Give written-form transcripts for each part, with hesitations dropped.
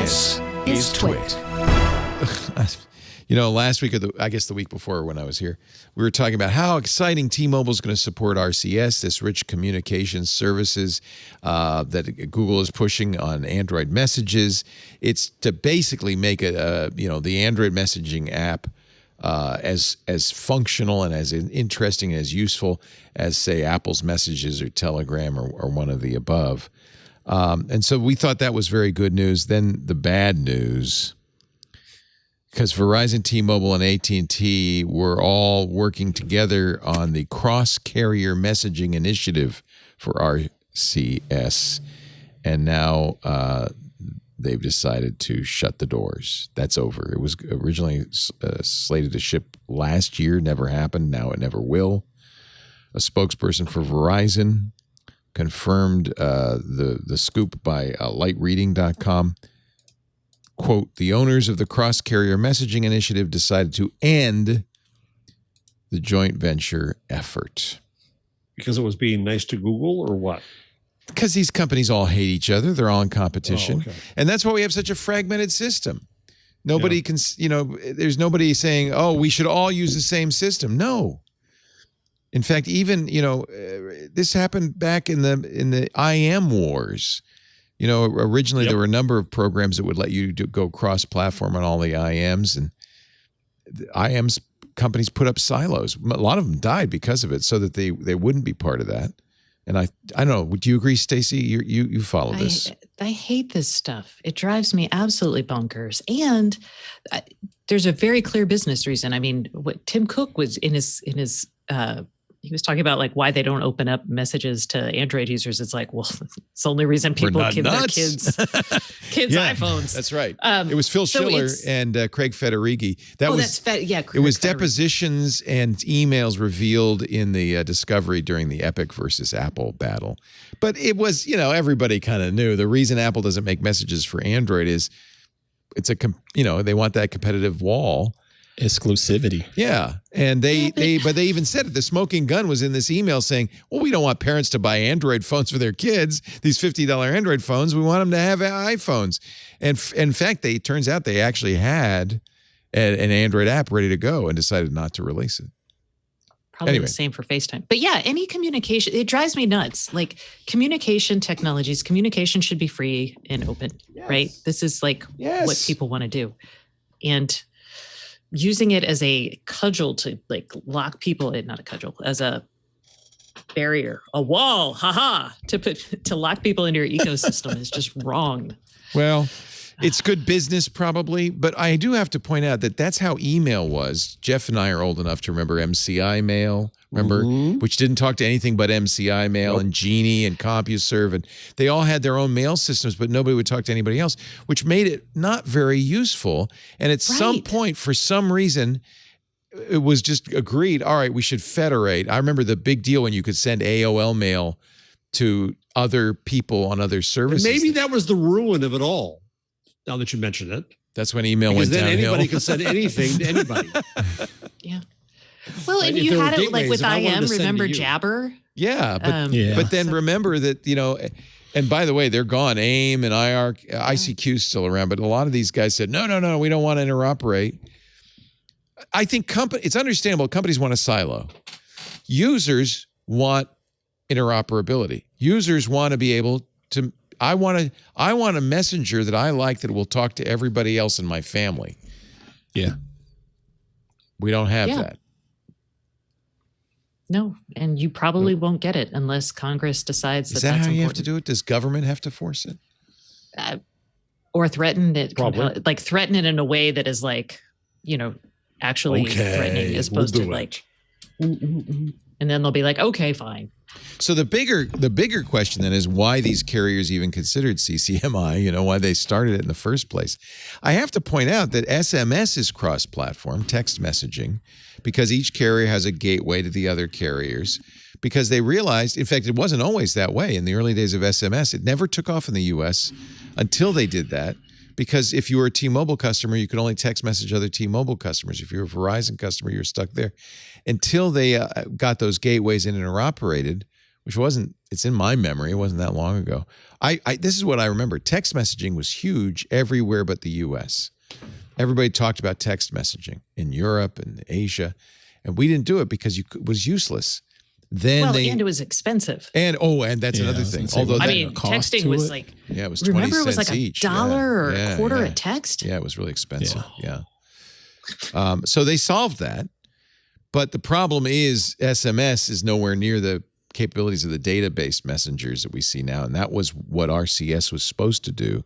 This is TWiT. You know, last week, I guess the week before when I was here, we were talking about how exciting T-Mobile is going to support RCS, this rich communications services that Google is pushing on Android messages. It's to basically make it, the Android messaging app as functional and as interesting and as useful as, say, Apple's Messages or Telegram or one of the above. And so we thought that was very good news. Then the bad news, because Verizon, T-Mobile, and at&t were all working together on the cross-carrier messaging initiative for RCS, and now they've decided to shut the doors. That's over. It was originally slated to ship last year, never happened. Now it never will. A spokesperson for Verizon confirmed the scoop by lightreading.com. Quote, the owners of the cross-carrier messaging initiative decided to end the joint venture effort. Because it was being nice to Google or what? Because these companies all hate each other. They're all in competition. Oh, okay. And that's why we have such a fragmented system. Nobody can, there's nobody saying, oh, we should all use the same system. No. In fact, even, this happened back in the IM wars. Originally there were a number of programs that would let you go cross-platform on all the IMs, and the IMs companies put up silos. A lot of them died because of it, so that they wouldn't be part of that. And I don't know. Would you agree, Stacey? You follow this? I hate this stuff. It drives me absolutely bonkers. And there's a very clear business reason. I mean, what Tim Cook was in his he was talking about like why they don't open up messages to Android users. It's like, well, it's the only reason people give their kids iPhones. That's right. It was Phil Schiller and Craig Federighi. It was Federighi. depositions and emails revealed in the discovery during the Epic versus Apple battle. But it was, everybody kind of knew the reason Apple doesn't make messages for Android is they want that competitive wall. Exclusivity. Yeah. And they even said it. The smoking gun was in this email saying, well, we don't want parents to buy Android phones for their kids, these $50 Android phones. We want them to have iPhones. And in fact, it turns out they actually had an Android app ready to go and decided not to release it. Probably the same for FaceTime. But yeah, any communication, it drives me nuts. Like communication technologies, communication should be free and open, right? This is like what people want to do. And using it as a cudgel to like lock people in, not a cudgel, as a barrier, a wall, to lock people into your ecosystem is just wrong. Well, it's good business probably, but I do have to point out that that's how email was. Jeff and I are old enough to remember MCI mail, which didn't talk to anything but MCI mail and Genie and CompuServe, and they all had their own mail systems, but nobody would talk to anybody else, which made it not very useful. And at some point, for some reason, it was just agreed, all right, we should federate. I remember the big deal when you could send AOL mail to other people on other services. And maybe that was the ruin of it all. Now that you mentioned it, that's when email went downhill. Because then anybody could send anything to anybody. Yeah. Well, and you had it like with IM. Remember Jabber? Yeah, but then remember that and by the way, they're gone. AIM and ICQ is still around, but a lot of these guys said no, we don't want to interoperate. I think it's understandable. Companies want a silo. Users want interoperability. Users want to be able to. I want a messenger that I like that will talk to everybody else in my family. Yeah. We don't have that. No, and you probably won't get it unless Congress decides that's important. Is that how you have to do it? Does government have to force it? Or threaten it? Like threaten it in a way that is like, actually threatening as opposed to like, and then they'll be like, okay, fine. So the bigger question then is why these carriers even considered CCMI, why they started it in the first place. I have to point out that SMS is cross-platform, text messaging, because each carrier has a gateway to the other carriers, because they realized, in fact, it wasn't always that way. In the early days of SMS, it never took off in the U.S. until they did that. Because if you were a T-Mobile customer, you could only text message other T-Mobile customers. If you're a Verizon customer, you're stuck there. Until they got those gateways in and interoperated which wasn't, it's in my memory. It wasn't that long ago. This is what I remember. Text messaging was huge everywhere but the US. Everybody talked about text messaging in Europe and Asia, and we didn't do it because it was useless. Then and it was expensive. And that's another thing. Although texting was like, it was 20 remember it was cents like each. $1 or a quarter a text. Yeah, it was really expensive. Yeah. So they solved that, but the problem is SMS is nowhere near the capabilities of the database messengers that we see now, and that was what RCS was supposed to do.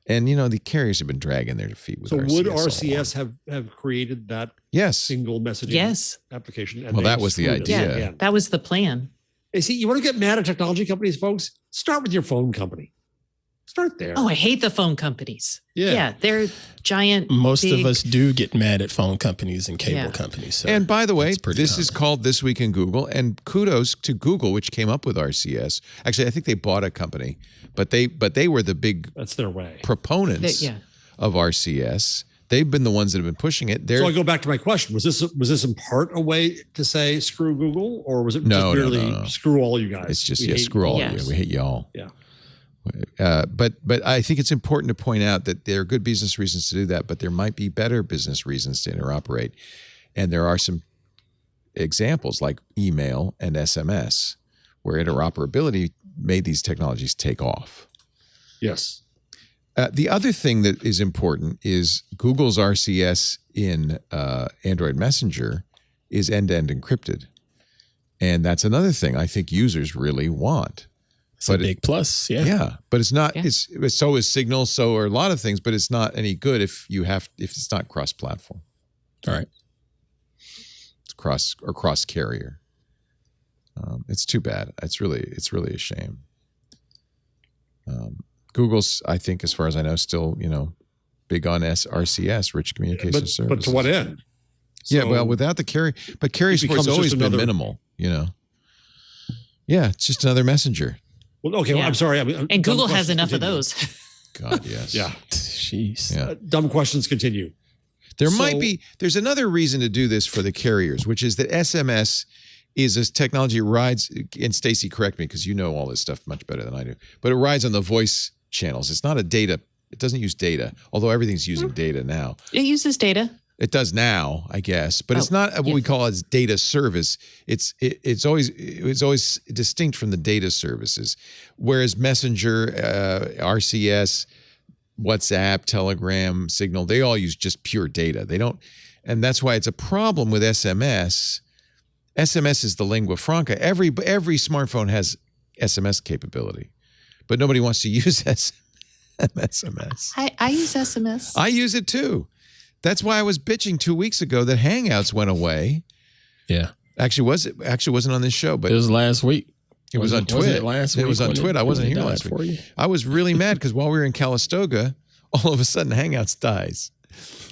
And the carriers have been dragging their feet with RCS. So would RCS have created that single messaging application? Well, that was the idea. Yeah, that was the plan. Hey, see, you want to get mad at technology companies, folks? Start with your phone company. Start there. Oh, I hate the phone companies. Yeah, they're giant. Most of us do get mad at phone companies and cable companies. So and by the way, this common. is called This Week in Google, and kudos to Google, which came up with RCS. Actually, I think they bought a company, but they were the big that's their way proponents of RCS. They've been the ones that have been pushing it. So I go back to my question: was this in part a way to say screw Google, or was it no, just merely screw all you guys? It's just screw all you. We hate y'all. Yeah. But I think it's important to point out that there are good business reasons to do that, but there might be better business reasons to interoperate. And there are some examples like email and SMS where interoperability made these technologies take off. Yes. The other thing that is important is Google's RCS in Android Messenger is end-to-end encrypted. And that's another thing I think users really want. It's a big plus, Yeah, but it's not. It's so is Signal, so are a lot of things, but it's not any good if it's not cross-platform. All right, it's cross carrier. It's too bad. It's really a shame. Google's, I think, as far as I know, still big on RCS, rich communication services. But to what end? Without the carrier, but carrier support's always been minimal. Yeah, it's just another messenger. Well, okay. Well, I'm sorry. And Google has enough of those. God, yes. Yeah. Jeez. Yeah. Dumb questions continue. There's another reason to do this for the carriers, which is that SMS is a technology rides, and Stacey, correct me because you know all this stuff much better than I do, but it rides on the voice channels. It's not it doesn't use data, although everything's using data now. It uses data. It does now, I guess, but it's not what we call as data service. It's always distinct from the data services, whereas Messenger, RCS, WhatsApp, Telegram, Signal, they all use just pure data. They don't, and that's why it's a problem with SMS. SMS is the lingua franca. Every smartphone has SMS capability, but nobody wants to use SMS. I use SMS. I use it too. That's why I was bitching 2 weeks ago that Hangouts went away. Yeah. Actually, wasn't on this show, but it was last week. It was on TWiT. It was on TWiT. I wasn't here last week. I was really mad because while we were in Calistoga, all of a sudden Hangouts dies.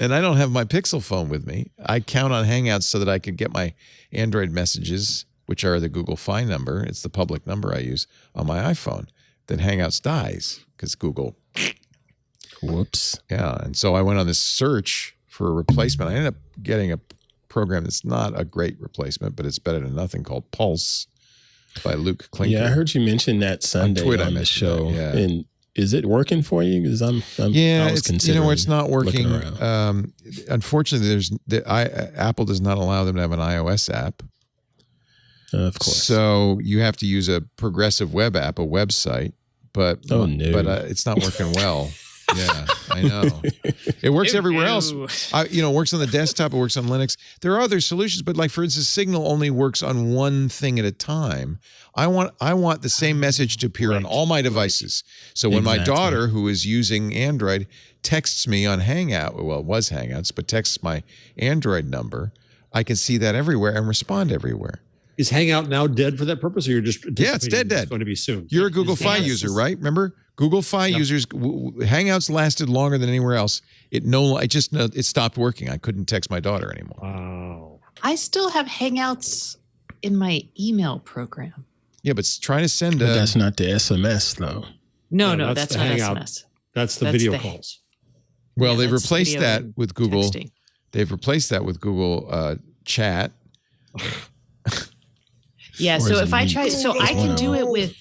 And I don't have my Pixel phone with me. I count on Hangouts so that I could get my Android messages, which are the Google Fi number. It's the public number I use on my iPhone. Then Hangouts dies because Google. Whoops. Yeah. And so I went on this search for a replacement. I ended up getting a program that's not a great replacement, but it's better than nothing, called Pulse by Luke Klinker. Yeah, I heard you mention that Sunday on the show. Yeah. And is it working for you? Because I was considering it's not working. Unfortunately, Apple does not allow them to have an iOS app. Of course. So you have to use a progressive web app, a website, but it's not working well. Yeah, I know. It works everywhere else. It works on the desktop. It works on Linux. There are other solutions, but like for instance, Signal only works on one thing at a time. I want the same message to appear on all my devices. So when my daughter, who is using Android, texts me on Hangout, well, it was Hangouts, but texts my Android number, I can see that everywhere and respond everywhere. Is Hangout now dead for that purpose, or you're just it's dead? It's going to be soon. You're a Google Fi user, right? Remember, Google Fi users, Hangouts lasted longer than anywhere else. It stopped working. I couldn't text my daughter anymore. Wow. I still have Hangouts in my email program. Yeah, but trying to send But that's not the SMS though. No, that's not Hangout. SMS. That's the video calls. Well, they've replaced that with Google. Texting. They've replaced that with Google Chat. Yeah. So if I try, so I can do it with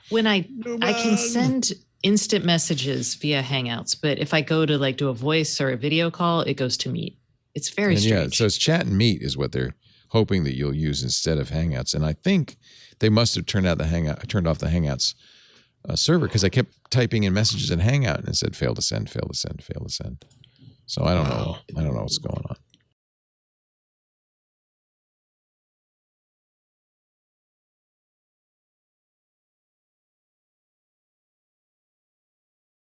when I can send instant messages via Hangouts, but if I go to like do a voice or a video call, it goes to Meet. It's very strange. Yeah, so it's Chat and Meet is what they're hoping that you'll use instead of Hangouts. And I think they must have turned off the Hangouts server because I kept typing in messages in Hangout and it said fail to send, fail to send, fail to send. So I don't know. I don't know what's going on.